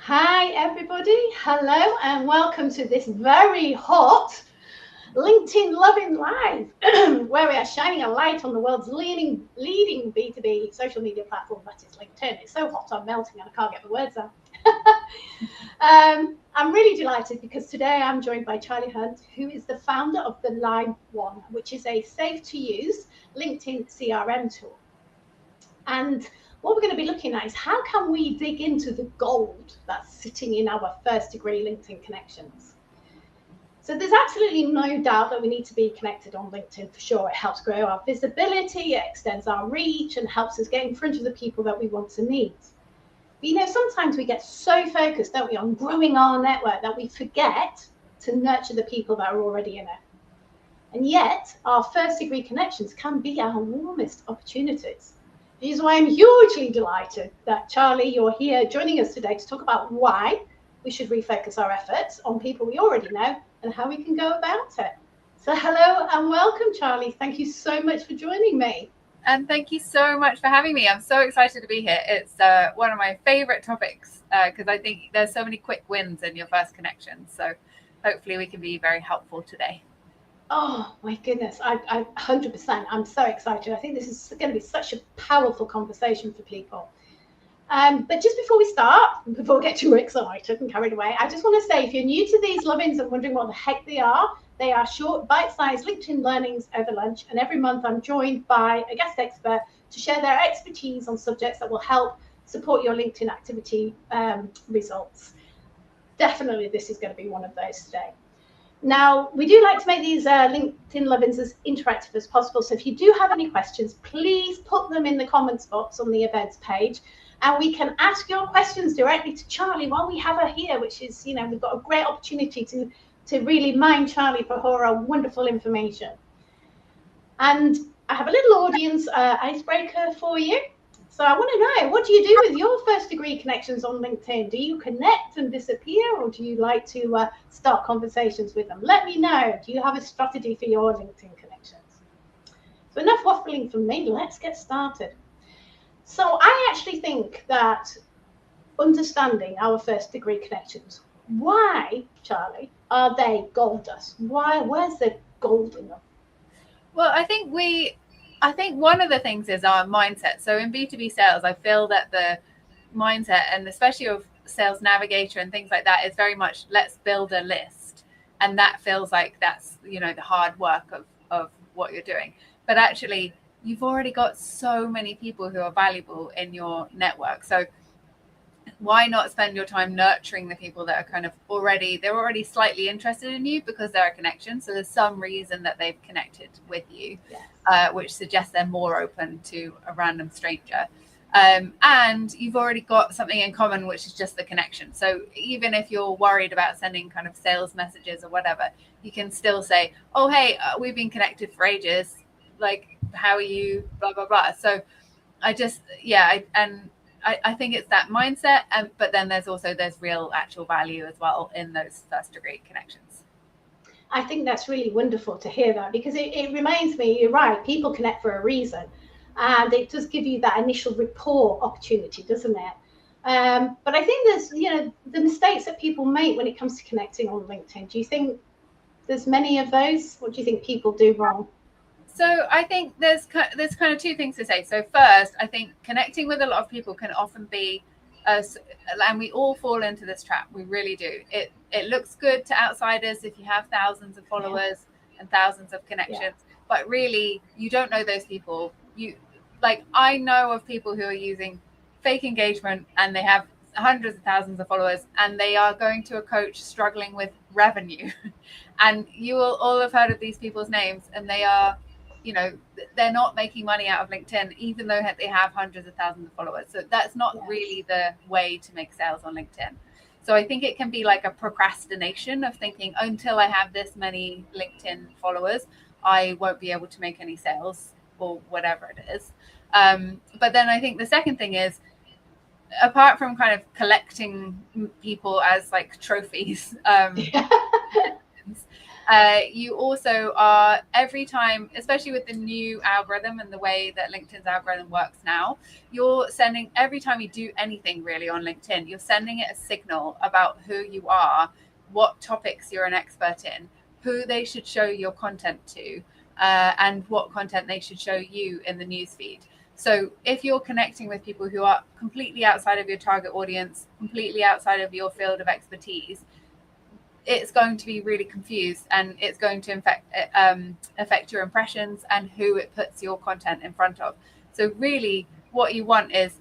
Hi everybody, hello and welcome to this very hot LinkedIn Loving Live, where we are shining a light on the world's leading B2B social media platform, that is LinkedIn. It's so hot I'm melting and I can't get the words out. I'm really delighted because today I'm joined by Charlie Hunt, who is the founder of the Line One, which is a safe to use LinkedIn CRM tool. And what we're going to be looking at is how can we dig into the gold that's sitting in our first degree LinkedIn connections. So there's absolutely no doubt that we need to be connected on LinkedIn for sure. It helps grow our visibility, it extends our reach and helps us get in front of the people that we want to meet. But sometimes we get so focused, don't we, on growing our network that we forget to nurture the people that are already in it. And yet our first degree connections can be our warmest opportunities. This is why I'm hugely delighted that, Charlie, you're here joining us today to talk about why we should refocus our efforts on people we already know and how we can go about it. So hello and welcome, Charlie. Thank you so much for joining me. And thank you so much for having me. I'm so excited to be here. It's one of my favorite topics because I think there's so many quick wins in your first connection. So hopefully we can be very helpful today. Oh my goodness, I 100%. I'm so excited. I think this is going to be such a powerful conversation for people. But just before we start, before we get too excited and carried away, I just want to say, if you're new to these love-ins and wondering what the heck they are short, bite-sized LinkedIn learnings over lunch. And every month I'm joined by a guest expert to share their expertise on subjects that will help support your LinkedIn activity results. Definitely, this is going to be one of those today. Now, we do like to make these LinkedIn love-ins as interactive as possible. So if you do have any questions, please put them in the comments box on the events page. And we can ask your questions directly to Charlie while we have her here, which is, we've got a great opportunity to really mine Charlie for her wonderful information. And I have a little audience icebreaker for you. So I want to know, what do you do with your first degree connections on LinkedIn? Do you connect and disappear, or do you like to start conversations with them? Let me know. Do you have a strategy for your LinkedIn connections? So enough waffling from me. Let's get started. So I actually think that understanding our first degree connections, why, Charlie, are they gold dust? Where's the gold in them? Well, I think one of the things is our mindset. So in B2B sales, I feel that the mindset, and especially of Sales Navigator and things like that, is very much let's build a list. And that feels like that's, the hard work of what you're doing. But actually, you've already got so many people who are valuable in your network. So why not spend your time nurturing the people that are kind of they're already slightly interested in you because they're a connection. So there's some reason that they've connected with you, yes. Which suggests they're more open to a random stranger. And you've already got something in common, which is just the connection. So even if you're worried about sending kind of sales messages or whatever, you can still say, oh, hey, we've been connected for ages. Like, how are you? Blah, blah, blah. So I think it's that mindset. But then there's real actual value as well in those first degree connections. I think that's really wonderful to hear that, because it reminds me, you're right, people connect for a reason. And it does give you that initial rapport opportunity, doesn't it? But I think there's, the mistakes that people make when it comes to connecting on LinkedIn. Do you think there's many of those? What do you think people do wrong? So I think there's kind of two things to say. So first, I think connecting with a lot of people can often be, and we all fall into this trap. We really do. It looks good to outsiders if you have thousands of followers and thousands of connections, but really you don't know those people. I know of people who are using fake engagement and they have hundreds of thousands of followers and they are going to a coach struggling with revenue. And you will all have heard of these people's names, and they are, they're not making money out of LinkedIn, even though they have hundreds of thousands of followers. So that's not really the way to make sales on LinkedIn. So I think it can be like a procrastination of thinking, until I have this many LinkedIn followers, I won't be able to make any sales or whatever it is. But then I think the second thing is, apart from kind of collecting people as like trophies, You also are, every time, especially with the new algorithm and the way that LinkedIn's algorithm works now, you're sending, every time you do anything really on LinkedIn, you're sending it a signal about who you are, what topics you're an expert in, who they should show your content to, and what content they should show you in the newsfeed. So if you're connecting with people who are completely outside of your target audience, completely outside of your field of expertise, it's going to be really confused, and it's going to affect your impressions and who it puts your content in front of. So really what you want is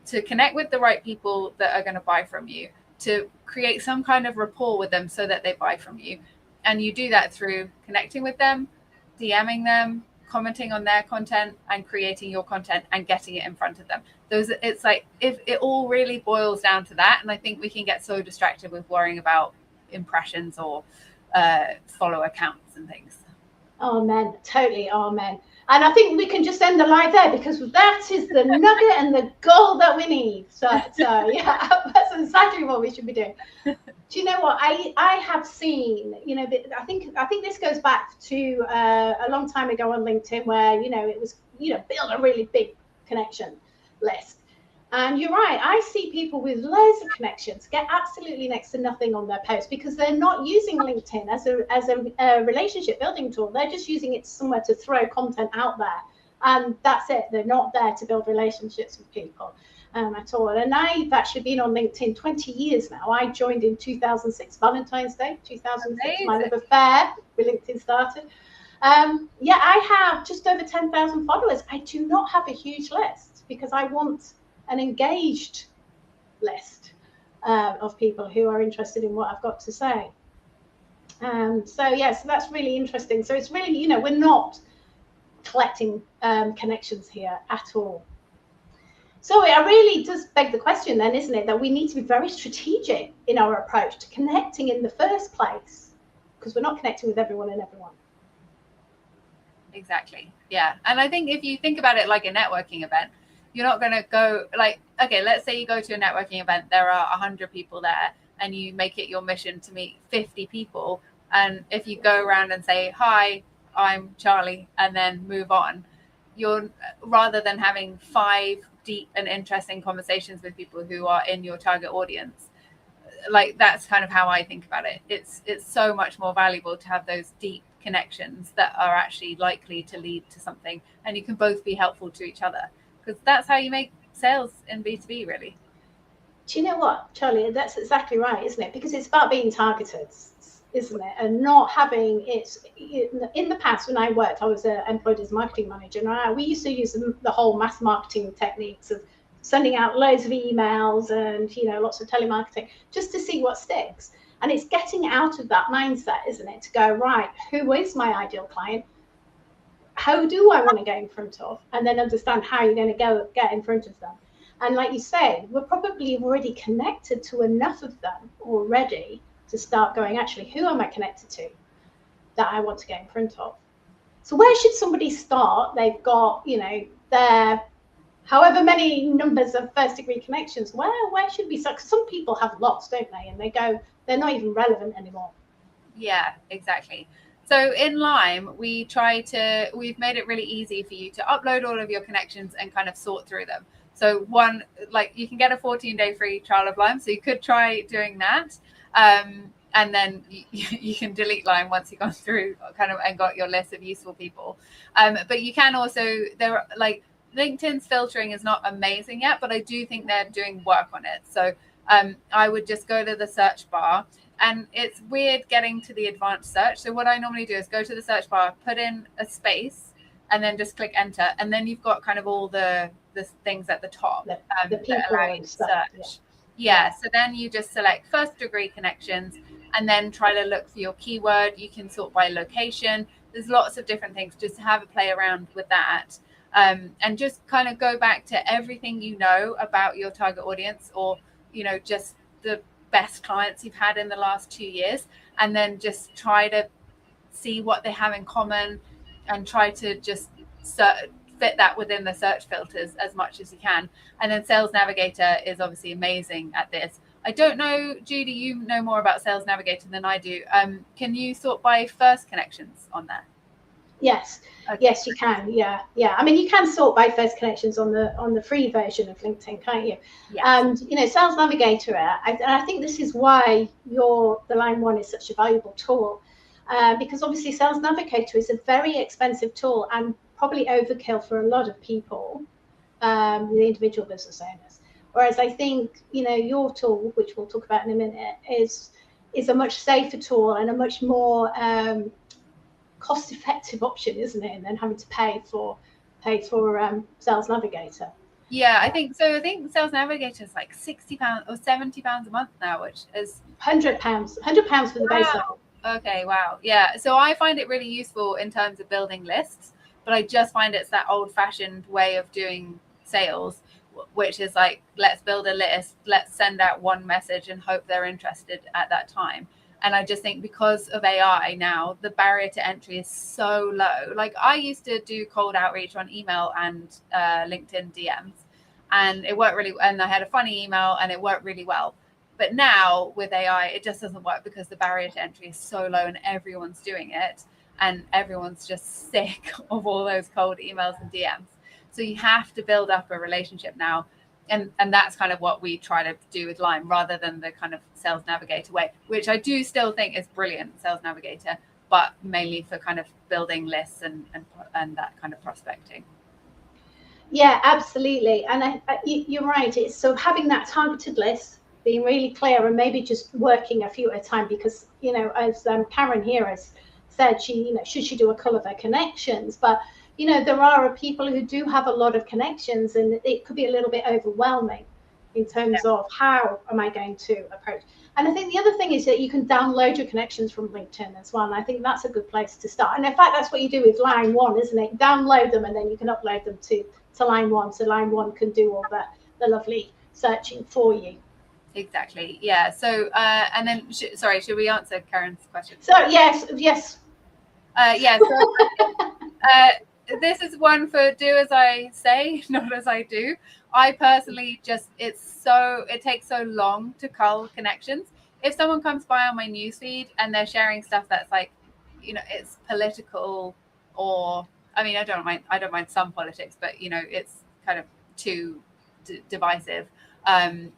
to connect with the right people that are going to buy from you, to create some kind of rapport with them so that they buy from you. And you do that through connecting with them, DMing them, commenting on their content, and creating your content and getting it in front of them. It's like, if it all really boils down to that. And I think we can get so distracted with worrying about impressions or follower counts and things. Amen. Totally amen. And I think we can just end the live there, because that is the nugget and the gold that we need. So yeah, that's exactly what we should be doing. Do you know what I have seen? You know, I think this goes back to a long time ago on LinkedIn, where it was build a really big connection list. And you're right, I see people with loads of connections get absolutely next to nothing on their posts, because they're not using LinkedIn as a relationship building tool. They're just using it somewhere to throw content out there, and that's it. They're not there to build relationships with people at all. And I've actually been on LinkedIn 20 years now. I joined in 2006, Valentine's Day 2006. Amazing. My love affair with LinkedIn started. Yeah, I have just over 10,000 followers. I do not have a huge list, because I want an engaged list of people who are interested in what I've got to say. So yeah, so that's really interesting. So it's really, we're not collecting connections here at all. So it really does beg the question then, isn't it, that we need to be very strategic in our approach to connecting in the first place, because we're not connecting with everyone and everyone. Exactly. Yeah. And I think if you think about it like a networking event, you're not going to go like, okay, let's say you go to a networking event, there are 100 people there, and you make it your mission to meet 50 people. And if you go around and say, hi, I'm Charlie, and then move on, you're, rather than having 5 deep and interesting conversations with people who are in your target audience, like that's kind of how I think about it. It's so much more valuable to have those deep connections that are actually likely to lead to something, and you can both be helpful to each other. Because that's how you make sales in B2B, really. Do you know what, Charlie? That's exactly right, isn't it? Because it's about being targeted, isn't it? And not having it. In the past, when I worked, I was employed as a marketing manager, and we used to use the whole mass marketing techniques of sending out loads of emails and lots of telemarketing just to see what sticks. And it's getting out of that mindset, isn't it? To go, right, who is my ideal client? How do I want to get in front of, and then understand how you're going to get in front of them. And like you say, we're probably already connected to enough of them already to start going, actually, who am I connected to that I want to get in front of? So where should somebody start? They've got, their however many numbers of first degree connections. Where should we start? Because some people have lots, don't they? And they go, they're not even relevant anymore. Yeah, exactly. So in Lime, we've made it really easy for you to upload all of your connections and kind of sort through them. So you can get a 14-day free trial of Lime. So you could try doing that. And then you can delete Lime once you've gone through and got your list of useful people. But you can also, LinkedIn's filtering is not amazing yet, but I do think they're doing work on it. So I would just go to the search bar. And it's weird getting to the advanced search. So what I normally do is go to the search bar, put in a space, and then just click enter. And then you've got kind of all the things at the top the people that allow you to search. Yeah. So then you just select first degree connections, and then try to look for your keyword. You can sort by location. There's lots of different things. Just have a play around with that. And just kind of go back to everything you know about your target audience, or just the best clients you've had in the last 2 years, and then just try to see what they have in common, and try to just fit that within the search filters as much as you can. And then Sales Navigator is obviously amazing at this. I don't know, Judy, you know more about Sales Navigator than I do. Can you sort by first connections on there? Yes. Okay. Yes, you can. Yeah. I mean, you can sort by first connections on the free version of LinkedIn, can't you? Yes. And you know, Sales Navigator. I think this is why the Line One is such a valuable tool, because obviously Sales Navigator is a very expensive tool and probably overkill for a lot of people, the individual business owners. Whereas I think, you know, your tool, which we'll talk about in a minute, is a much safer tool and a much more cost-effective option, isn't it? And then having to pay for Sales Navigator. Yeah, I think so. I think Sales Navigator is like £60 or £70 a month now, which is £100 for the base level. Okay, wow. Yeah, so I find it really useful in terms of building lists, but I just find it's that old-fashioned way of doing sales, which is like, let's build a list, let's send out one message and hope they're interested at that time. And I just think because of AI now, the barrier to entry is so low. Like I used to do cold outreach on email and LinkedIn DMs, and it worked really, and I had a funny email and it worked really well. But now with AI, it just doesn't work because the barrier to entry is so low and everyone's doing it. And everyone's just sick of all those cold emails and DMs. So you have to build up a relationship now. And that's kind of what we try to do with Lime, rather than the kind of Sales Navigator way, which I do still think is brilliant, Sales Navigator, but mainly for kind of building lists and that kind of prospecting. Yeah, absolutely. And you're right. It's so having that targeted list, being really clear, and maybe just working a few at a time, because, you know, as Karen here has said, should she do a call of her connections? But you know, there are people who do have a lot of connections, and it could be a little bit overwhelming in terms of how am I going to approach. And I think the other thing is that you can download your connections from LinkedIn as well. And I think that's a good place to start. And in fact, that's what you do with Line One, isn't it? Download them and then you can upload them to Line One. So Line One can do all the lovely searching for you. Exactly. Yeah. So, and then, sorry, should we answer Karen's question? So, yes. Yeah. So, this is one for do as I say, not as I do. I personally it takes so long to cull connections. If someone comes by on my newsfeed and they're sharing stuff that's like, you know, it's political, or I mean, I don't mind some politics, but you know, it's kind of too divisive,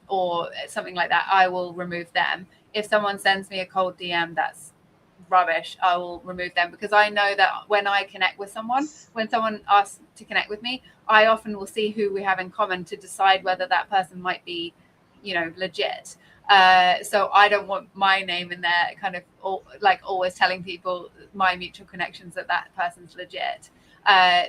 or something like that, I will remove them. If someone sends me a cold DM that's rubbish, I will remove them, because I know that when I connect with someone, when someone asks to connect with me, I often will see who we have in common to decide whether that person might be, you know, legit. So I don't want my name in there, kind of like always telling people my mutual connections that person's legit.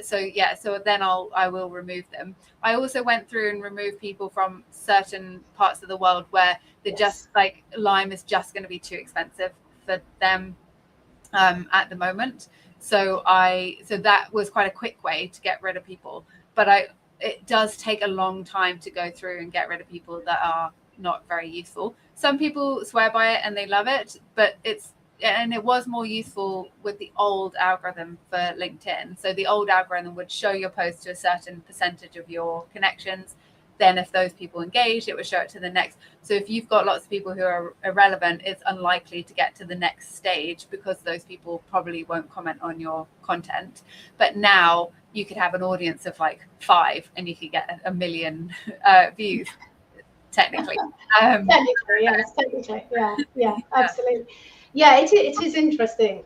So then I will remove them. I also went through and removed people from certain parts of the world where they're just like, Lime is just going to be too expensive for them at the moment. So that was quite a quick way to get rid of people, but it does take a long time to go through and get rid of people that are not very useful. Some people swear by it and they love it, but it was more useful with the old algorithm for LinkedIn. So the old algorithm would show your post to a certain percentage of your connections. Then if those people engage, it would show it to the next. So if you've got lots of people who are irrelevant, it's unlikely to get to the next stage, because those people probably won't comment on your content. But now you could have an audience of like 5 and you could get 1 million views, technically. Technically, yeah, absolutely. Yeah, it is interesting,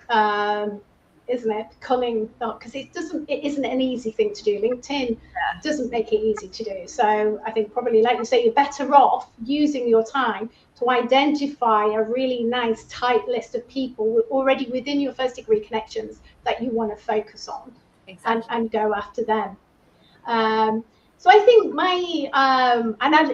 isn't it? Culling, because it isn't an easy thing to do. LinkedIn doesn't make it easy to do. So I think probably, like you say, you're better off using your time to identify a really nice tight list of people already within your first degree connections that you want to focus on. Exactly. and go after them. So I think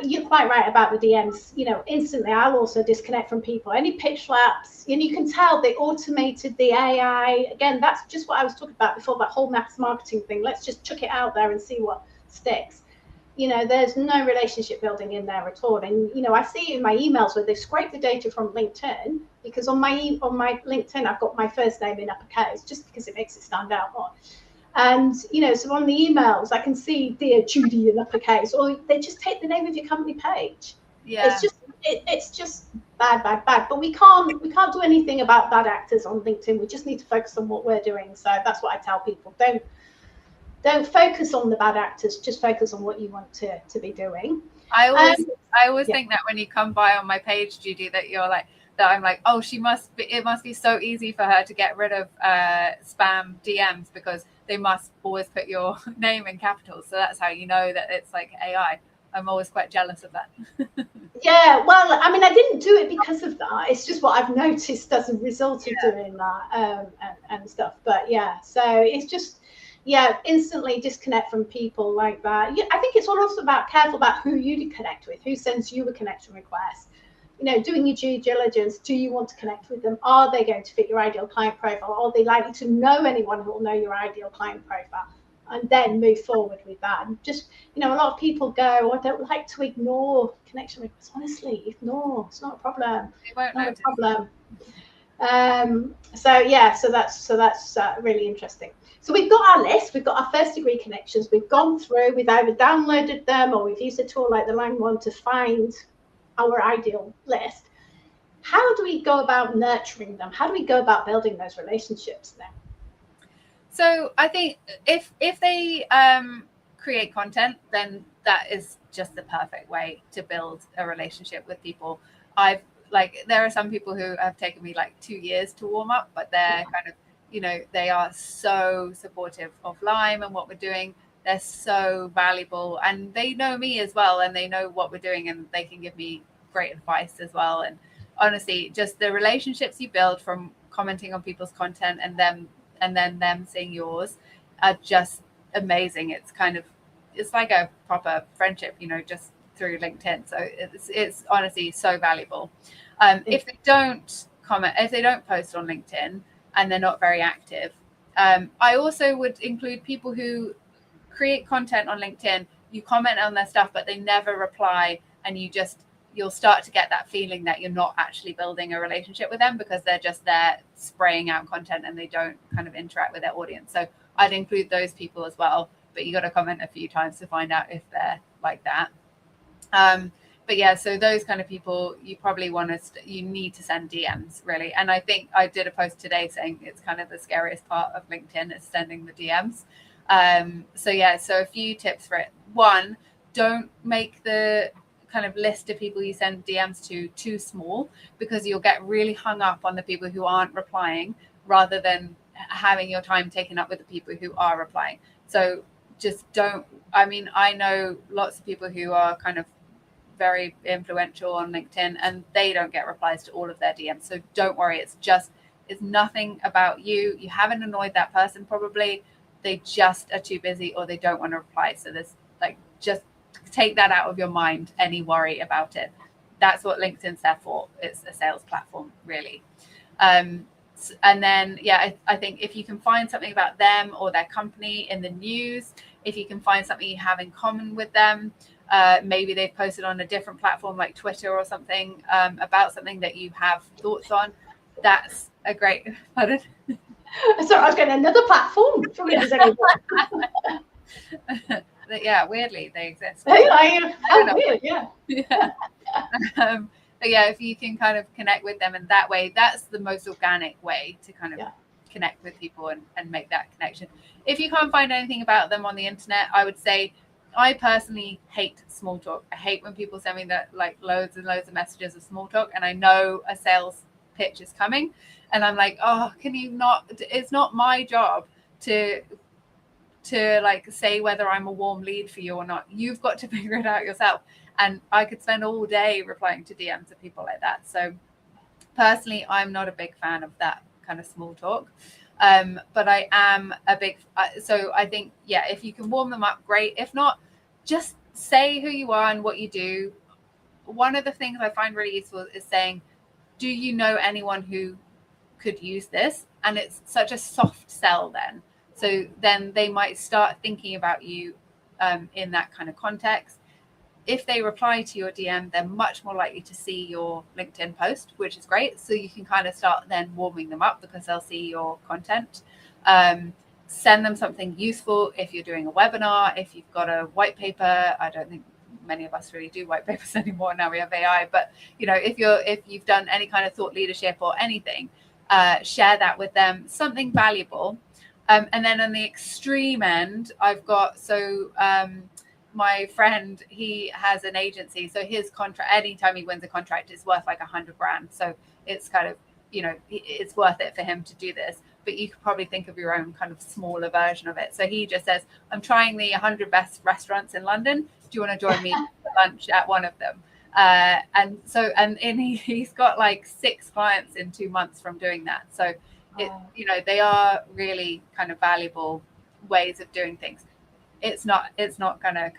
you're quite right about the DMs. You know, instantly I'll also disconnect from people. Any pitch slaps, and you can tell they automated the AI. Again, that's just what I was talking about before, that whole mass marketing thing. Let's just chuck it out there and see what sticks. You know, there's no relationship building in there at all. And you know, I see in my emails where they scrape the data from LinkedIn, because on my LinkedIn I've got my first name in uppercase, just because it makes it stand out more. And, you know, so on the emails, I can see Dear Judy in uppercase, or they just take the name of your company page. Yeah. it's just bad. But we can't do anything about bad actors on LinkedIn. We just need to focus on what we're doing. So that's what I tell people. Don't focus on the bad actors, just focus on what you want to be doing. I always think that when you come by on my page, Judy, that you're like, that I'm like, oh, it must be so easy for her to get rid of spam DMs, because they must always put your name in capitals. So that's how you know that it's like AI. I'm always quite jealous of that. Yeah, well, I mean, I didn't do it because of that. It's just what I've noticed as a result of doing that and stuff. But yeah, so it's just, instantly disconnect from people like that. Yeah, I think it's also about careful about who you connect with, who sends you a connection request. You know, doing your due diligence. Do you want to connect with them? Are they going to fit your ideal client profile? Are they likely to know anyone who will know your ideal client profile? And then move forward with that. And just, you know, a lot of people go, I don't like to ignore connection requests. Honestly, ignore. It's not a problem. Not a problem. So that's really interesting. So we've got our list. We've got our first degree connections. We've gone through. We've either downloaded them or we've used a tool like the Lang one to find our ideal list. How do we go about nurturing them? How do we go about building those relationships then? So I think if they create content, then that is just the perfect way to build a relationship with people. There are some people who have taken me like 2 years to warm up, but they're kind of, you know, they are so supportive of Lyme and what we're doing. They're so valuable, and they know me as well, and they know what we're doing, and they can give me great advice as well. And honestly, just the relationships you build from commenting on people's content and then them seeing yours are just amazing. It's like a proper friendship, you know, just through LinkedIn. So it's honestly so valuable. If they don't comment, if they don't post on LinkedIn and they're not very active, I also would include people who create content on LinkedIn. You comment on their stuff, but they never reply, and you'll start to get that feeling that you're not actually building a relationship with them, because they're just there spraying out content and they don't kind of interact with their audience. So I'd include those people as well, but you got to comment a few times to find out if they're like that. But yeah, so those kind of people, you probably you need to send DMs, really. And I think I did a post today saying it's kind of the scariest part of LinkedIn is sending the DMs. So a few tips for it. One, don't make the kind of list of people you send DMs to too small, because you'll get really hung up on the people who aren't replying rather than having your time taken up with the people who are replying. So just don't, I mean, I know lots of people who are kind of very influential on LinkedIn and they don't get replies to all of their DMs. So don't worry. It's nothing about you. You haven't annoyed that person. Probably they just are too busy or they don't want to reply. So there's just take that out of your mind, any worry about it. That's what LinkedIn's there for. It's a sales platform, really. And then, I think if you can find something about them or their company in the news, if you can find something you have in common with them, maybe they've posted on a different platform like Twitter or something about something that you have thoughts on, that's a great... Pardon? So I was getting another platform. Yeah, weirdly they exist. How weird, yeah. But yeah, if you can kind of connect with them in that way, that's the most organic way to kind of connect with people and make that connection. If you can't find anything about them on the internet, I would say I personally hate small talk. I hate when people send me that like loads and loads of messages of small talk, and I know a sales pitch is coming, and I'm like, oh, can you not? It's not my job to like say whether I'm a warm lead for you or not. You've got to figure it out yourself. And I could spend all day replying to DMs of people like that. So personally, I'm not a big fan of that kind of small talk. But I am a big, so I think, if you can warm them up, great. If not, just say who you are and what you do. One of the things I find really useful is saying, do you know anyone who could use this? And it's such a soft sell then. So then they might start thinking about you in that kind of context. If they reply to your DM, they're much more likely to see your LinkedIn post, which is great. So you can kind of start then warming them up because they'll see your content. Send them something useful if you're doing a webinar, if you've got a white paper. I don't think many of us really do white papers anymore. Now we have AI, but you know, if you've done any kind of thought leadership or anything, share that with them, something valuable. And then on the extreme end, I've got, my friend, he has an agency, so his contract, anytime he wins a contract, it's worth like $100,000. So it's kind of, you know, it's worth it for him to do this. But you could probably think of your own kind of smaller version of it. So he just says, I'm trying the 100 best restaurants in London. Do you want to join me for lunch at one of them? And he's got like 6 clients in 2 months from doing that. So you know, they are really kind of valuable ways of doing things. It's not gonna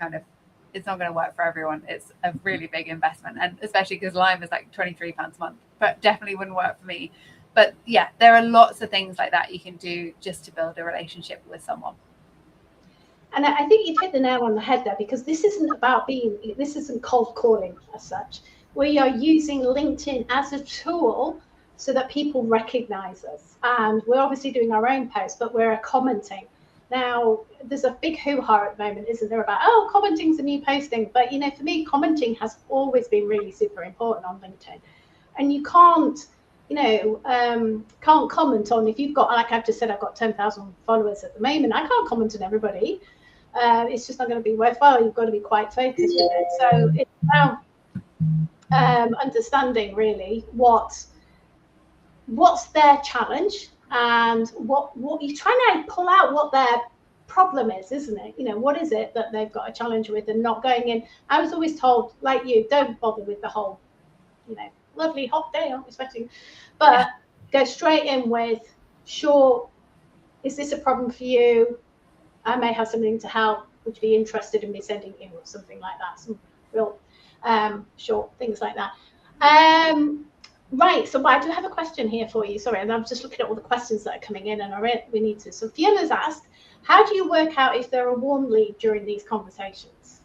work for everyone. It's a really big investment, and especially because Lime is like £23 a month, but definitely wouldn't work for me. But yeah, there are lots of things like that you can do just to build a relationship with someone. And I think you've hit the nail on the head there, because this isn't cold calling as such. We are using LinkedIn as a tool so that people recognize us. And we're obviously doing our own posts, but we're commenting. Now, there's a big hoo-ha at the moment, isn't there, about, oh, commenting's a new posting. But, you know, for me, commenting has always been really super important on LinkedIn. And you can't, you know, can't comment on, if you've got, like I've just said, I've got 10,000 followers at the moment. I can't comment on everybody. It's just not going to be worthwhile. You've got to be quite focused with it. So it's about understanding really what's their challenge, and what you're trying to pull out what their problem is, isn't it? You know, what is it that they've got a challenge with, and not going in. I was always told, like you, don't bother with the whole, you know, lovely hot day, aren't we sweating? But go straight in with, sure, is this a problem for you? I may have something to help. Would you be interested in me sending you, or something like that? Some real short things like that. Right, so I do have a question here for you. Sorry, and I'm just looking at all the questions that are coming in, and we need to. So Fiona's asked, how do you work out if they're a warm lead during these conversations?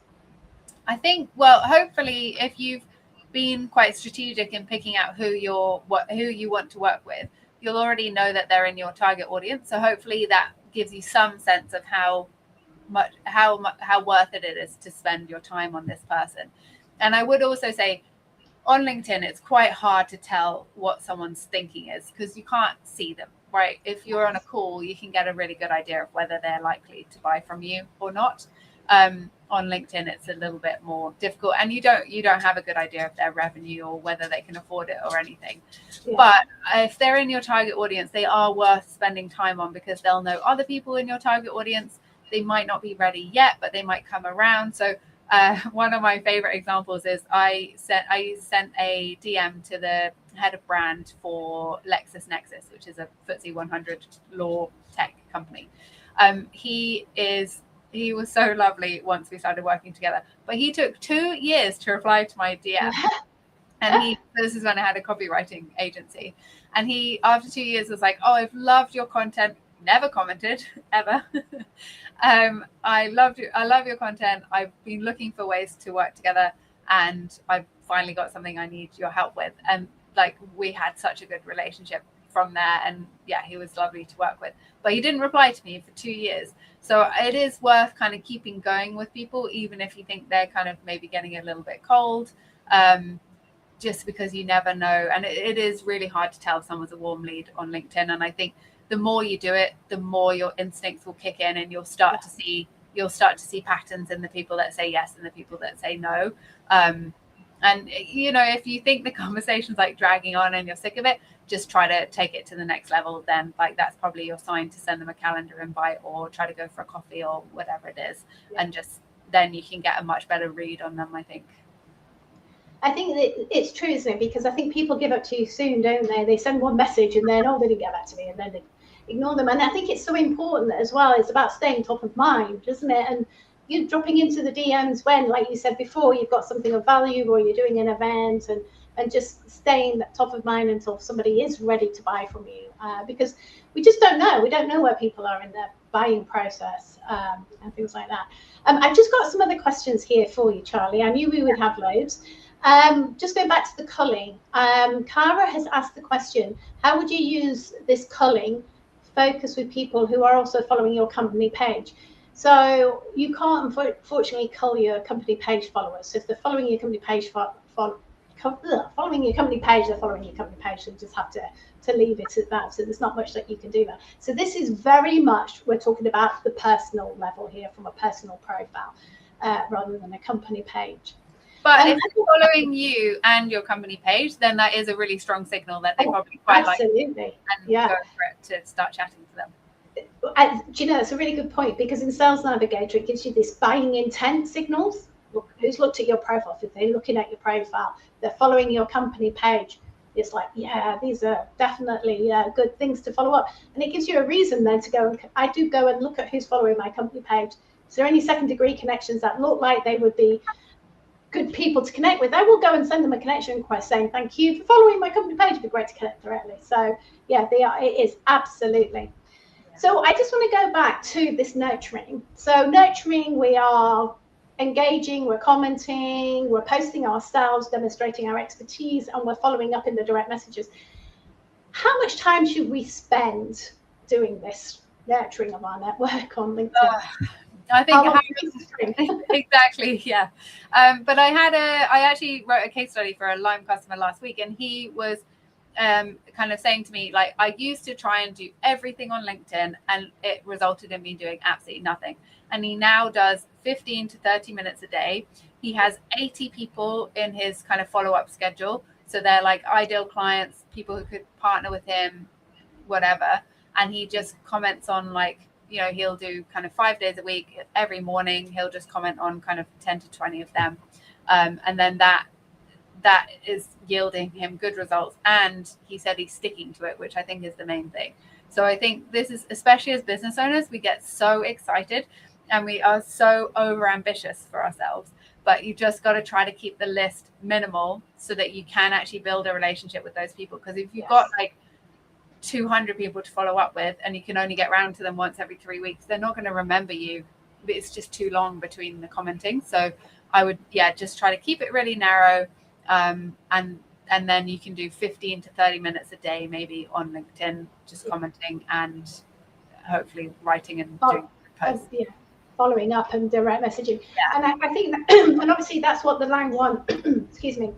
I think, well, hopefully, if you've been quite strategic in picking out who you want to work with, you'll already know that they're in your target audience. So hopefully that gives you some sense of how worth it is to spend your time on this person. And I would also say, on LinkedIn, it's quite hard to tell what someone's thinking is, because you can't see them, right? If you're on a call, you can get a really good idea of whether they're likely to buy from you or not. On LinkedIn, it's a little bit more difficult, and you don't have a good idea of their revenue or whether they can afford it or anything. Yeah. But if they're in your target audience, they are worth spending time on, because they'll know other people in your target audience. They might not be ready yet, but they might come around. So one of my favorite examples is I sent a DM to the head of brand for LexisNexis, which is a FTSE 100 law tech company. He was so lovely once we started working together, but he took 2 years to reply to my DM. And this is when I had a copywriting agency, and he, after 2 years, was like, oh, I've loved your content. Never commented ever. I love your content. I've been looking for ways to work together, and I've finally got something I need your help with. And like, we had such a good relationship from there, and yeah, he was lovely to work with. But he didn't reply to me for 2 years. So it is worth kind of keeping going with people, even if you think they're kind of maybe getting a little bit cold, just because you never know. And it is really hard to tell if someone's a warm lead on LinkedIn. And I think the more you do it, the more your instincts will kick in, and you'll start to see patterns in the people that say yes and the people that say no. And you know, if you think the conversation's like dragging on and you're sick of it, just try to take it to the next level. Then like, that's probably your sign to send them a calendar invite, or try to go for a coffee or whatever it is. Yeah. And just then you can get a much better read on them, I think. I think that it's true, isn't it? Because I think people give up too soon, don't they? They send one message and then, oh, they didn't get back to me, and then they ignore them. And I think it's so important as well. It's about staying top of mind, isn't it? And you're dropping into the DMs when, like you said before, you've got something of value, or you're doing an event, and just staying top of mind until somebody is ready to buy from you. Because we just don't know. We don't know where people are in their buying process, and things like that. I've just got some other questions here for you, Charlie. I knew we would have loads. Just going back to the culling, Cara has asked the question, how would you use this culling focus with people who are also following your company page? So you can't unfortunately cull your company page followers. So if they're following your company page, following your company page, they're following your company page. So you just have to leave it at that. So there's not much that you can do there. So this is very much, we're talking about the personal level here, from a personal profile rather than a company page. But if they're following you and your company page, then that is a really strong signal that they probably quite absolutely. like you and go for it to start chatting to them. Do you know, that's a really good point, because in Sales Navigator, it gives you this buying intent signals. Look, who's looked at your profile? If they're looking at your profile, they're following your company page. It's like, yeah, these are definitely good things to follow up. And it gives you a reason then to go. And I do go and look at who's following my company page. Is there any second degree connections that look like they would be good people to connect with? I will go and send them a connection request saying, thank you for following my company page. It'd be great to connect directly. So yeah, it is absolutely. So I just want to go back to this nurturing. So nurturing, we are engaging, we're commenting, we're posting ourselves, demonstrating our expertise, and we're following up in the direct messages. How much time should we spend doing this nurturing of our network on LinkedIn? I think exactly, yeah. But I actually wrote a case study for a Lime customer last week, and he was kind of saying to me, like, I used to try and do everything on LinkedIn and it resulted in me doing absolutely nothing. And he now does 15 to 30 minutes a day. He has 80 people in his kind of follow-up schedule. So they're like ideal clients, people who could partner with him, whatever. And he just comments on, like, you know, he'll do kind of 5 days a week. Every morning, he'll just comment on kind of 10 to 20 of them. And then that is yielding him good results. And he said he's sticking to it, which I think is the main thing. So I think this is, especially as business owners, we get so excited and we are so over ambitious for ourselves, but you just got to try to keep the list minimal so that you can actually build a relationship with those people. Because if you've got like 200 people to follow up with and you can only get round to them once every 3 weeks, they're not going to remember you. It's just too long between the commenting. So I would, just try to keep it really narrow. And then you can do 15 to 30 minutes a day, maybe on LinkedIn, just commenting and hopefully writing and doing posts. Following up and direct messaging. And I think that, and obviously that's what the Lang one,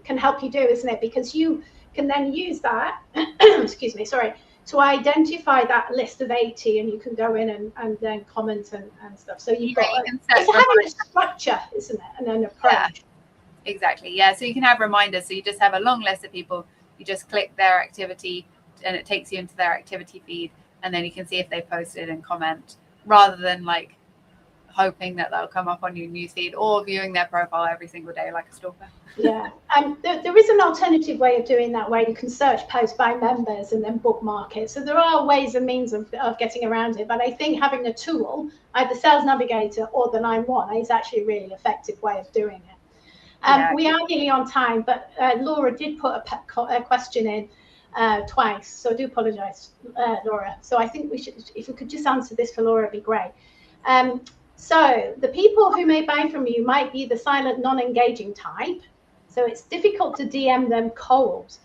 can help you do, isn't it? Because you can then use that, to identify that list of 80, and you can go in and then comment and stuff. So you've got, it's having a structure, isn't it? And an approach. Yeah. Exactly. Yeah. So you can have reminders. So you just have a long list of people. You just click their activity and it takes you into their activity feed. And then you can see if they posted and comment, rather than like hoping that they'll come up on your newsfeed or viewing their profile every single day like a stalker. Yeah. And there is an alternative way of doing that, where you can search posts by members and then bookmark it. So there are ways and means of getting around it. But I think having a tool, either Sales Navigator or the Line One, is actually a really effective way of doing it. We are nearly on time, but Laura did put a question in twice, so I do apologise, Laura. So I think we should, if we could just answer this for Laura, it'd be great. So the people who may buy from you might be the silent, non-engaging type. So it's difficult to DM them cold.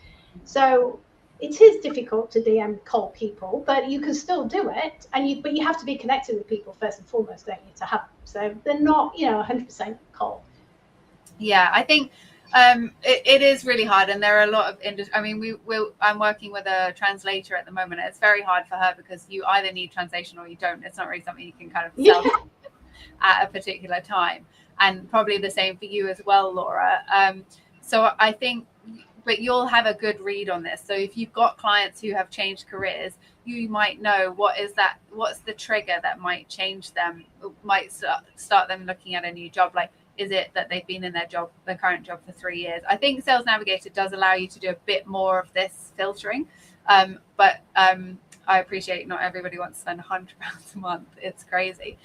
So it is difficult to DM cold people, but you can still do it. But you have to be connected with people first and foremost, don't you, to have. So they're not, 100% cold. Yeah, I think it is really hard, and there are a lot of industry. I mean, I'm working with a translator at the moment. It's very hard for her because you either need translation or you don't. It's not really something you can kind of sell at a particular time, and probably the same for you as well, Laura. So I think, but you'll have a good read on this. So if you've got clients who have changed careers, you might know what's the trigger that might change them, might start them looking at a new job. Like, is it that they've been in their current job for 3 years? I think Sales Navigator does allow you to do a bit more of this filtering. But I appreciate not everybody wants to spend £100 a month. It's crazy.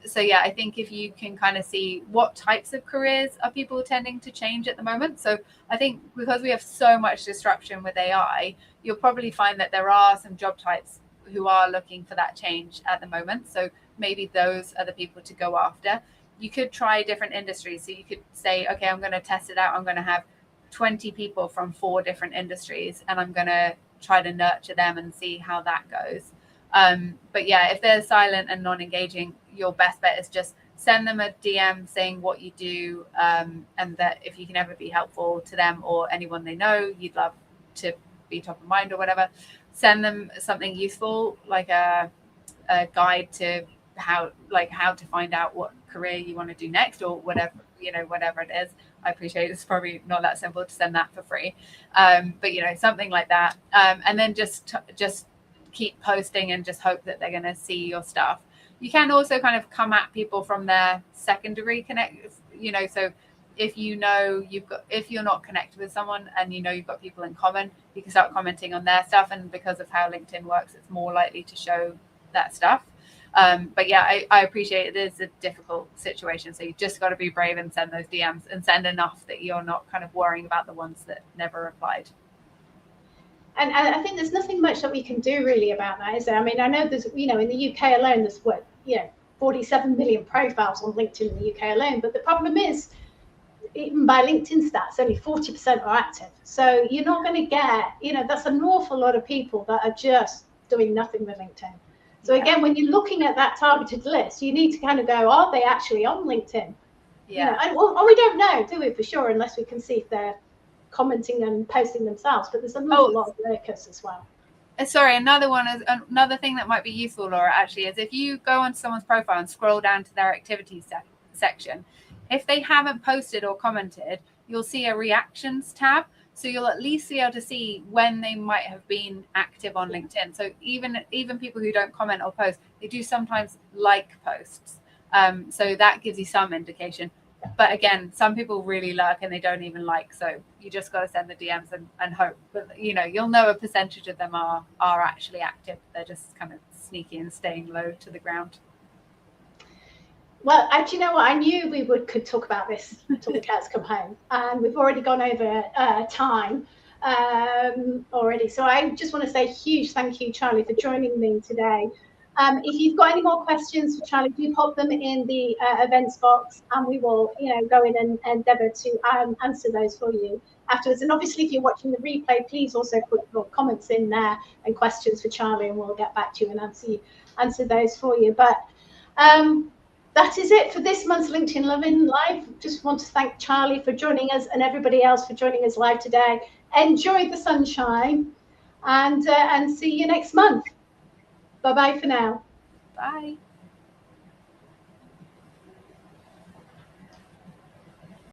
So yeah, I think if you can kind of see what types of careers are people tending to change at the moment. So I think because we have so much disruption with AI, you'll probably find that there are some job types who are looking for that change at the moment. So maybe those are the people to go after. You could try different industries. So you could say, okay, I'm going to test it out. I'm going to have 20 people from 4 different industries, and I'm going to try to nurture them and see how that goes. But yeah, if they're silent and non-engaging, your best bet is just send them a DM saying what you do, and that if you can ever be helpful to them or anyone they know, you'd love to be top of mind or whatever. Send them something useful, like a guide to how to find out what career you want to do next, or whatever, whatever it is. I appreciate it's probably not that simple to send that for free, but something like that, and then just keep posting and just hope that they're going to see your stuff. You can also kind of come at people from their secondary connect, so if if you're not connected with someone and you've got people in common, you can start commenting on their stuff, and because of how LinkedIn works, it's more likely to show that stuff. But yeah, I appreciate it is a difficult situation, so you just got to be brave and send those DMs, and send enough that you're not kind of worrying about the ones that never replied. And I think there's nothing much that we can do really about that, is there? I mean, I know there's, in the UK alone, there's 47 million profiles on LinkedIn in the UK alone. But the problem is, even by LinkedIn stats, only 40% are active. So you're not going to get, that's an awful lot of people that are just doing nothing with LinkedIn. So again, when you're looking at that targeted list, you need to kind of go, are they actually on LinkedIn? Yeah. And we don't know, do we, for sure, unless we can see if they're commenting and posting themselves. But there's an awful lot of lurkers as well. Sorry, another thing that might be useful, Laura, actually, is if you go onto someone's profile and scroll down to their activities section, if they haven't posted or commented, you'll see a reactions tab. So you'll at least be able to see when they might have been active on LinkedIn. So even people who don't comment or post, they do sometimes like posts. So that gives you some indication. But again, some people really lurk and they don't even like. So you just got to send the DMs and hope that, you'll know a percentage of them are actually active. They're just kind of sneaky and staying low to the ground. Well, actually, you know what? I knew we could talk about this until the cats come home. And we've already gone over time already. So I just want to say a huge thank you, Charlie, for joining me today. If you've got any more questions for Charlie, do pop them in the events box, and we will, go in and endeavour to answer those for you afterwards. And obviously, if you're watching the replay, please also put your comments in there and questions for Charlie, and we'll get back to you and answer those for you. But that is it for this month's LinkedIn Lovin' Live. Just want to thank Charlie for joining us and everybody else for joining us live today. Enjoy the sunshine, and see you next month. Bye-bye for now. Bye.